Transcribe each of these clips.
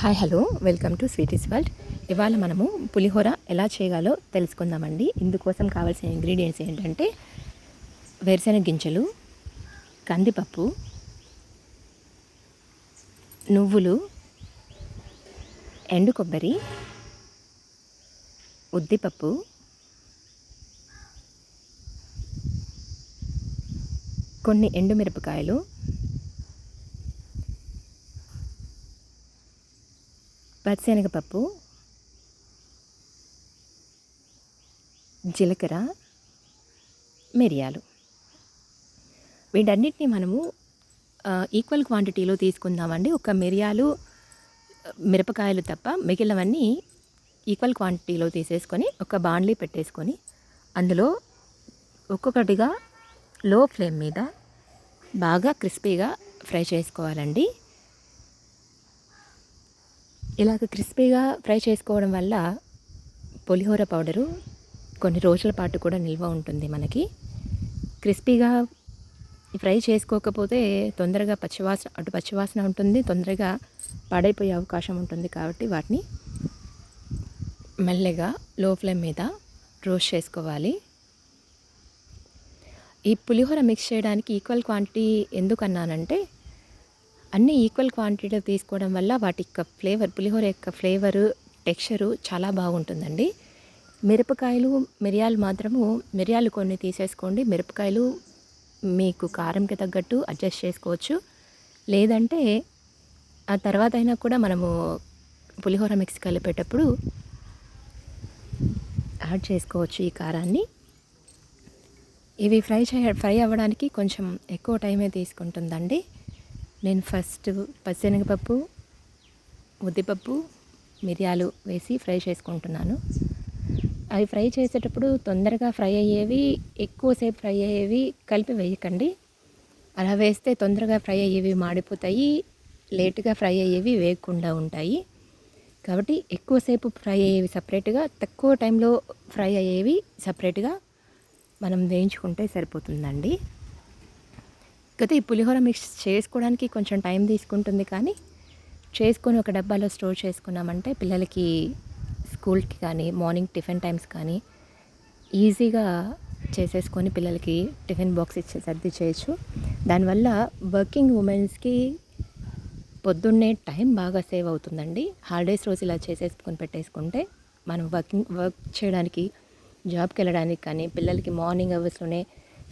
Hi hello welcome to sweeties world. ఇవాళ మనము పులిహోర ఎలా చేయాలో తెలుసుకుందామండి. ఇందుకోసం కావాల్సిన ఇంగ్రీడియంట్స్ ఏంటంటే వేరుశెనగ గింజలు, కందిపప్పు, నువ్వులు, ఎండు కొబ్బరి, ఉద్దిపప్పు, కొన్ని ఎండుమిరపకాయలు, పచ్చిశనగపప్పు, జీలకర్ర, మిరియాలు. వీటన్నిటిని మనము ఈక్వల్ క్వాంటిటీలో తీసుకుందామండి. ఒక మిరియాలు మిరపకాయలు తప్ప మిగిలినవన్నీ ఈక్వల్ క్వాంటిటీలో తీసేసుకొని ఒక బాండ్లీ పెట్టేసుకొని అందులో ఒక్కొక్కటిగా లో ఫ్లేమ్ మీద బాగా క్రిస్పీగా ఫ్రై చేసుకోవాలండి. ఇలాగ క్రిస్పీగా ఫ్రై చేసుకోవడం వల్ల పులిహోర పౌడరు కొన్ని రోజుల పాటు కూడా నిల్వ ఉంటుంది. మనకి క్రిస్పీగా ఫ్రై చేసుకోకపోతే తొందరగా పచ్చివాసన ఉంటుంది, తొందరగా పాడైపోయే అవకాశం ఉంటుంది. కాబట్టి వాటిని మెల్లగా లో ఫ్లేమ్ మీద రోస్ట్ చేసుకోవాలి. ఈ పులిహోర మిక్స్ చేయడానికి ఈక్వల్ క్వాంటిటీ ఎందుకన్నానంటే అన్నీ ఈక్వల్ క్వాంటిటీలో తీసుకోవడం వల్ల వాటి యొక్క ఫ్లేవర్, పులిహోర యొక్క ఫ్లేవరు, టెక్స్చరు చాలా బాగుంటుందండి. మిరపకాయలు, మిరియాలు మాత్రము మిరియాలు కొన్ని తీసేసుకోండి. మిరపకాయలు మీకు కారంకి తగ్గట్టు అడ్జస్ట్ చేసుకోవచ్చు. లేదంటే ఆ తర్వాత అయినా కూడా మనము పులిహోర మిక్స్ కలిపేటప్పుడు యాడ్ చేసుకోవచ్చు ఈ కారాన్ని. ఇవి ఫ్రై అవ్వడానికి కొంచెం ఎక్కువ టైమే తీసుకుంటుందండి. నేను ఫస్ట్ పచ్చిశనగపప్పు, ఉద్దిపప్పు, మిరియాలు వేసి ఫ్రై చేసుకుంటున్నాను. అవి ఫ్రై చేసేటప్పుడు తొందరగా ఫ్రై అయ్యేవి, ఎక్కువసేపు ఫ్రై అయ్యేవి కలిపి వేయకండి. అలా వేస్తే తొందరగా ఫ్రై అయ్యేవి మాడిపోతాయి, లేటుగా ఫ్రై అయ్యేవి వేయకుండా ఉంటాయి. కాబట్టి ఎక్కువసేపు ఫ్రై అయ్యేవి సపరేట్గా, తక్కువ టైంలో ఫ్రై అయ్యేవి సపరేట్గా మనం వేయించుకుంటే సరిపోతుందండి. అయితే ఈ పులిహోర మిక్స్ చేసుకోవడానికి కొంచెం టైం తీసుకుంటుంది, కానీ చేసుకొని ఒక డబ్బాలో స్టోర్ చేసుకున్నామంటే పిల్లలకి స్కూల్కి కానీ మార్నింగ్ టిఫిన్ టైమ్స్ కానీ ఈజీగా చేసేసుకొని పిల్లలకి టిఫిన్ బాక్స్ సర్ది చేయొచ్చు. దానివల్ల వర్కింగ్ ఉమెన్స్కి పొద్దున్నే టైం బాగా సేవ్ అవుతుందండి. హాలిడేస్ రోజు ఇలా చేసేసుకొని పెట్టేసుకుంటే మనం వర్క్ చేయడానికి, జాబ్కి వెళ్ళడానికి కానీ, పిల్లలకి మార్నింగ్ అవర్స్లోనే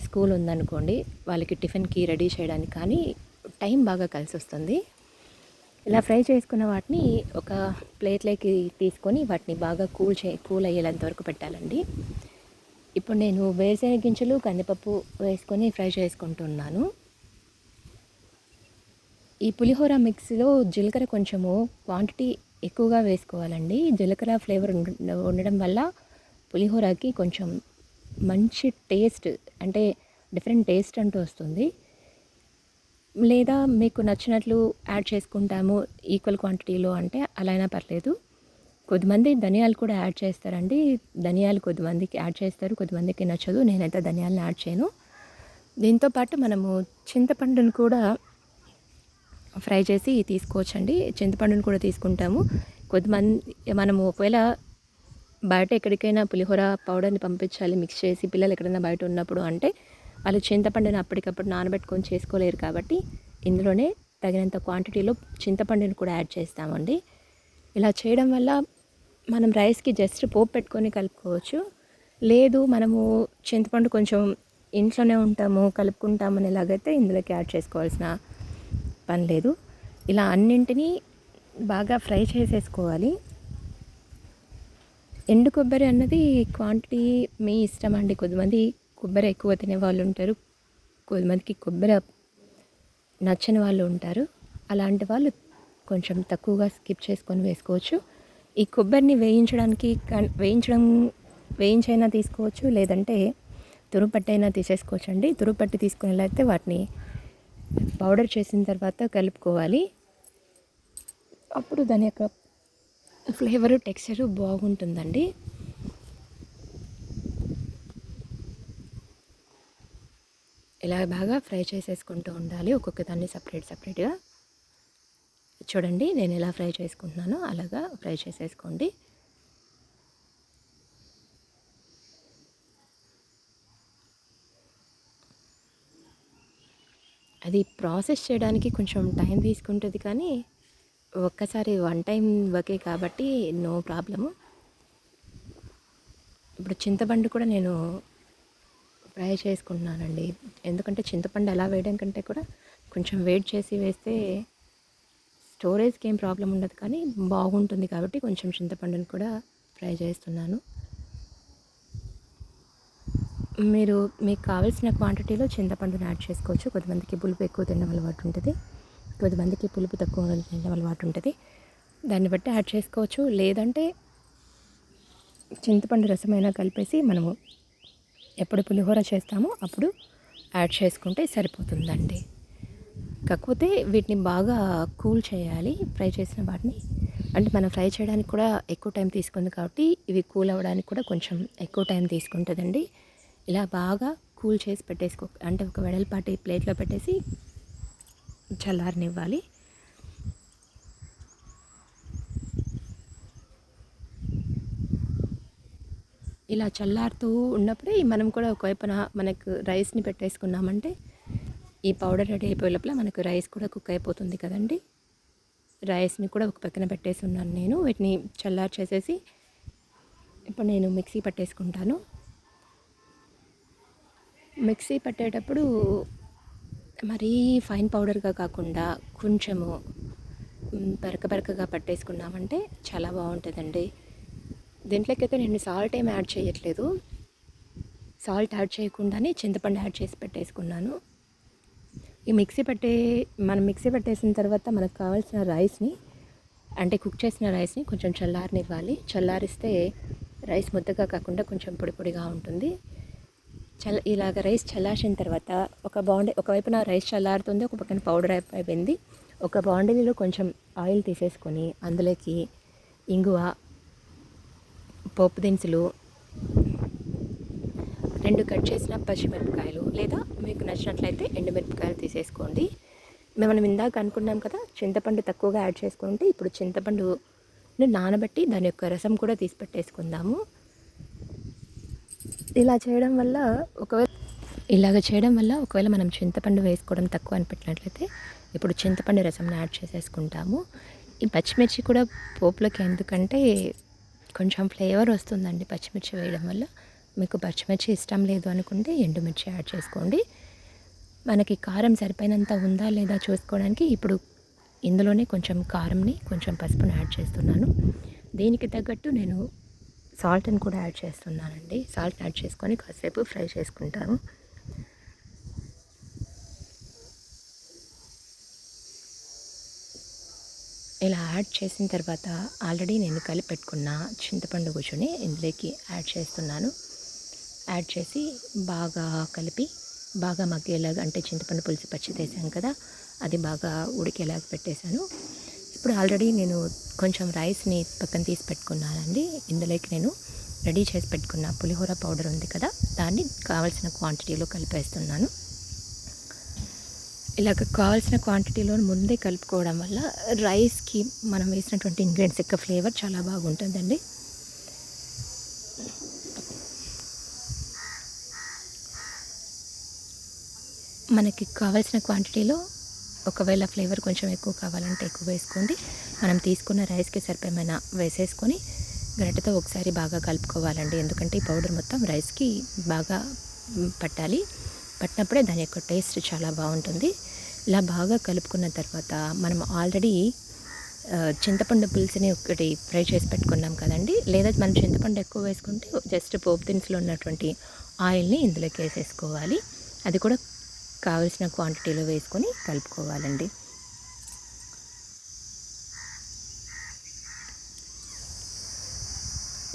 స్కూల్ ఉందనుకోండి, వాళ్ళకి టిఫిన్కి రెడీ చేయడానికి కానీ టైం బాగా కలిసి వస్తుంది. ఇలా ఫ్రై చేసుకున్న వాటిని ఒక ప్లేట్లోకి తీసుకొని వాటిని బాగా కూల్ అయ్యేంత వరకు పెట్టాలండి. ఇప్పుడు నేను వేరుశెనగ గింజలు, కందిపప్పు వేసుకొని ఫ్రై చేసుకుంటున్నాను. ఈ పులిహోర మిక్స్లో జీలకర్ర కొంచెము క్వాంటిటీ ఎక్కువగా వేసుకోవాలండి. జీలకర్ర ఫ్లేవర్ ఉండడం వల్ల పులిహోరకి కొంచెం మంచి టేస్ట్, అంటే డిఫరెంట్ టేస్ట్ అంటూ వస్తుంది. లేదా మీకు నచ్చినట్లు యాడ్ చేసుకుంటాము ఈక్వల్ క్వాంటిటీలో అంటే అలా అయినా పర్లేదు. కొద్దిమంది ధనియాలు కూడా యాడ్ చేస్తారండి. ధనియాలు కొద్దిమందికి యాడ్ చేస్తారు, కొద్దిమందికి నచ్చదు. నేనైతే ధనియాలను యాడ్ చేయను. దీంతోపాటు మనము చింతపండును కూడా ఫ్రై చేసి తీసుకోవచ్చండి. చింతపండును కూడా తీసుకుంటాము. కొద్దిమంది మనము ఒకవేళ బయట ఎక్కడికైనా పులిహోర పౌడర్ని పంపించాలి మిక్స్ చేసి, పిల్లలు ఎక్కడైనా బయట ఉన్నప్పుడు అంటే వాళ్ళు చింతపండుని అప్పటికప్పుడు నానబెట్టుకొని చేసుకోలేరు. కాబట్టి ఇందులోనే తగినంత క్వాంటిటీలో చింతపండుని కూడా యాడ్ చేస్తామండి. ఇలా చేయడం వల్ల మనం రైస్కి జస్ట్ పోపు పెట్టుకొని కలుపుకోవచ్చు. లేదు మనము చింతపండు కొంచెం ఇంట్లోనే ఉంటాము, కలుపుకుంటామని ఎలాగైతే ఇందులోకి యాడ్ చేసుకోవాల్సిన పని లేదు. ఇలా అన్నింటినీ బాగా ఫ్రై చేసేసుకోవాలి. ఎండు కొబ్బరి అన్నది క్వాంటిటీ మీ ఇష్టం అండి. కొద్దిమంది కొబ్బరి ఎక్కువ తినే వాళ్ళు ఉంటారు, కొద్దిమందికి కొబ్బరి నచ్చని వాళ్ళు ఉంటారు. అలాంటి వాళ్ళు కొంచెం తక్కువగా స్కిప్ చేసుకొని వేసుకోవచ్చు. ఈ కొబ్బరిని వేయించైనా తీసుకోవచ్చు, లేదంటే తురుపట్టైనా తీసేసుకోవచ్చు అండి. తురుపట్టి తీసుకునేలాగితే వాటిని పౌడర్ చేసిన తర్వాత కలుపుకోవాలి. అప్పుడు దాని యొక్క ఫ్లేవరు, టెక్స్చరు బాగుంటుందండి. ఇలా బాగా ఫ్రై చేసేసుకుంటూ ఉండాలి, ఒక్కొక్క దాన్ని సపరేట్గా. చూడండి నేను ఎలా ఫ్రై చేసుకుంటున్నానో అలాగా ఫ్రై చేసేసుకోండి. అది ప్రాసెస్ చేయడానికి కొంచెం టైం తీసుకుంటుంది, కానీ ఒక్కసారి వన్ టైం వర్కే కాబట్టి నో ప్రాబ్లము. ఇప్పుడు చింతపండు కూడా నేను ఫ్రై చేసుకుంటున్నానండి. ఎందుకంటే చింతపండు అలా వేయడం కంటే కూడా కొంచెం వెయిట్ చేసి వేస్తే స్టోరేజ్కి ఏం ప్రాబ్లం ఉండదు, కానీ బాగుంటుంది కాబట్టి కొంచెం చింతపండుని కూడా ఫ్రై చేస్తున్నాను. మీరు మీకు కావాల్సిన క్వాంటిటీలో చింతపండుని యాడ్ చేసుకోవచ్చు. కొంతమందికి పులుపు ఎక్కువ తినడం అలవాటు ఉంటుంది, కొంతమందికి పులుపు తక్కువ తినడం అలవాటు ఉంటుంది. దాన్ని బట్టి యాడ్ చేసుకోవచ్చు. లేదంటే చింతపండు రసమైనా కలిపేసి మనము ఎప్పుడు పులిహోర చేస్తామో అప్పుడు యాడ్ చేసుకుంటే సరిపోతుందండి. కాకపోతే వీటిని బాగా కూల్ చేయాలి, ఫ్రై చేసిన వాటిని. అంటే మనం ఫ్రై చేయడానికి కూడా ఎక్కువ టైం తీసుకుంది కాబట్టి ఇవి కూల్ అవ్వడానికి కూడా కొంచెం ఎక్కువ టైం తీసుకుంటుందండి. ఇలా బాగా కూల్ చేసి పెట్టేసుకో, అంటే ఒక వెడల్పాటి ప్లేట్లో పెట్టేసి చల్లారనివ్వాలి. ఇలా చల్లారుతూ ఉన్నప్పుడే మనం కూడా ఒకవైపున మనకు రైస్ని పెట్టేసుకున్నామంటే ఈ పౌడర్ రెడీ అయిపోయే లోపల మనకు రైస్ కూడా కుక్ అయిపోతుంది కదండి. రైస్ని కూడా ఒక పక్కన పెట్టేసి ఉన్నాను నేను. వీటిని చల్లారు చేసేసి ఇప్పుడు నేను మిక్సీ పట్టేసుకుంటాను. మిక్సీ పట్టేటప్పుడు మరీ ఫైన్ పౌడర్గా కాకుండా కొంచెము బరకగా పట్టేసుకున్నామంటే చాలా బాగుంటుందండి. దీంట్లోకి అయితే నేను సాల్ట్ ఏమి యాడ్ చేయట్లేదు. సాల్ట్ యాడ్ చేయకుండానే చింతపండు యాడ్ చేసి పెట్టేసుకున్నాను. ఈ మనం మిక్సీ పట్టేసిన తర్వాత మనకు కావాల్సిన రైస్ని, అంటే కుక్ చేసిన రైస్ని కొంచెం చల్లారనివ్వాలి. చల్లారిస్తే రైస్ ముద్దగా కాకుండా కొంచెం పొడి పొడిగా ఉంటుంది. ఇలాగ రైస్ చల్లార్చిన తర్వాత ఒకవైపున రైస్ చల్లారుతుంది, ఒక పక్కన పౌడర్ అయిపోయింది. ఒక బాండిలో కొంచెం ఆయిల్ తీసేసుకొని అందులోకి ఇంగువ, పోపు దినుసులు, 2 కట్ చేసిన పచ్చిమిరపకాయలు, లేదా మీకు నచ్చినట్లయితే ఎండుమిరపకాయలు తీసేసుకోండి. మనం ఇందాక అనుకున్నాం కదా చింతపండు తక్కువగా యాడ్ చేసుకుంటే, ఇప్పుడు చింతపండుని నానబెట్టి దాని యొక్క రసం కూడా తీసి పెట్టేసుకుందాము. ఇలాగ చేయడం వల్ల ఒకవేళ మనం చింతపండు వేసుకోవడం తక్కువ అనిపెట్టినట్లయితే ఇప్పుడు చింతపండు రసంని యాడ్ చేసేసుకుంటాము. ఈ పచ్చిమిర్చి కూడా పోపులోకి ఎందుకంటే కొంచెం ఫ్లేవర్ వస్తుందండి పచ్చిమిర్చి వేయడం వల్ల. మీకు పచ్చిమిర్చి ఇష్టం లేదు అనుకుంటే ఎండుమిర్చి యాడ్ చేసుకోండి. మనకి కారం సరిపోయినంత ఉందా లేదా చూసుకోవడానికి ఇప్పుడు ఇందులోనే కొంచెం కారంని, కొంచెం పసుపుని యాడ్ చేస్తున్నాను. దీనికి తగ్గట్టు నేను సాల్ట్ని కూడా యాడ్ చేస్తున్నానండి. సాల్ట్ యాడ్ చేసుకొని కాసేపు ఫ్రై చేసుకుంటాను. ఇలా యాడ్ చేసిన తర్వాత ఆల్రెడీ నేను కలిపి పెట్టుకున్న చింతపండు గుజ్జుని ఇందులోకి యాడ్ చేస్తున్నాను. యాడ్ చేసి బాగా కలిపి బాగా మగ్గేలాగా, అంటే చింతపండు పులుసు పచ్చి తీసాం కదా అది బాగా ఉడికేలాగా పెట్టేశాను. ఇప్పుడు ఆల్రెడీ నేను కొంచెం రైస్ని పక్కన తీసి పెట్టుకున్నానండి. ఇందులోకి నేను రెడీ చేసి పెట్టుకున్న పులిహోర పౌడర్ ఉంది కదా దాన్ని కావాల్సిన క్వాంటిటీలో కలిపేస్తున్నాను. ఇలాగ కావాల్సిన క్వాంటిటీలో ముందే కలుపుకోవడం వల్ల రైస్కి మనం వేసినటువంటి ఇంగ్రీడియంట్స్ యొక్క ఫ్లేవర్ చాలా బాగుంటుందండి. మనకి కావాల్సిన క్వాంటిటీలో ఒకవేళ ఫ్లేవర్ కొంచెం ఎక్కువ కావాలంటే ఎక్కువ వేసుకోండి. మనం తీసుకున్న రైస్కి సరిపోయిన వేసేసుకొని గరిటెతో ఒకసారి బాగా కలుపుకోవాలండి. ఎందుకంటే ఈ పౌడర్ మొత్తం రైస్కి బాగా పట్టినప్పుడే దాని యొక్క టేస్ట్ చాలా బాగుంటుంది. ఇలా బాగా కలుపుకున్న తర్వాత మనం ఆల్రెడీ చింతపండు పులుసుని ఒకటి ఫ్రై చేసి పెట్టుకున్నాం కదండి. లేదా మనం చింతపండు ఎక్కువ వేసుకుంటే జస్ట్ పోపు దినుసులో ఉన్నటువంటి ఆయిల్ని ఇందులోకి వేసేసుకోవాలి. అది కూడా కావలసిన క్వాంటిటీలో వేసుకొని కలుపుకోవాలండి.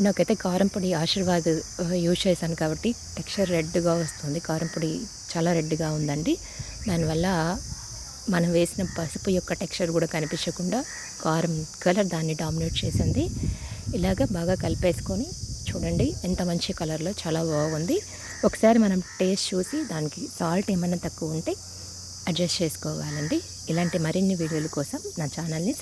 నాకైతే కారం పొడి ఆశీర్వాద్ యూజ్ చేశాను కాబట్టి టెక్స్చర్ రెడ్గా వస్తుంది. కారం పొడి చాలా రెడ్గా ఉందండి. దానివల్ల మనం వేసిన పసుపు యొక్క టెక్స్చర్ కూడా కనిపించకుండా కారం కలర్ దాన్ని డామినేట్ చేసింది. ఇలాగ బాగా కలిపేసుకొని చూడండి ఎంత మంచి కలర్లో చాలా బాగుంది. ఒకసారి మనం టేస్ట్ చూసి దానికి సాల్ట్ ఏమైనా తక్కువ ఉంటే అడ్జస్ట్ చేసుకోవాలండి. ఇలాంటి మరిన్ని వీడియోల కోసం నా ఛానల్ని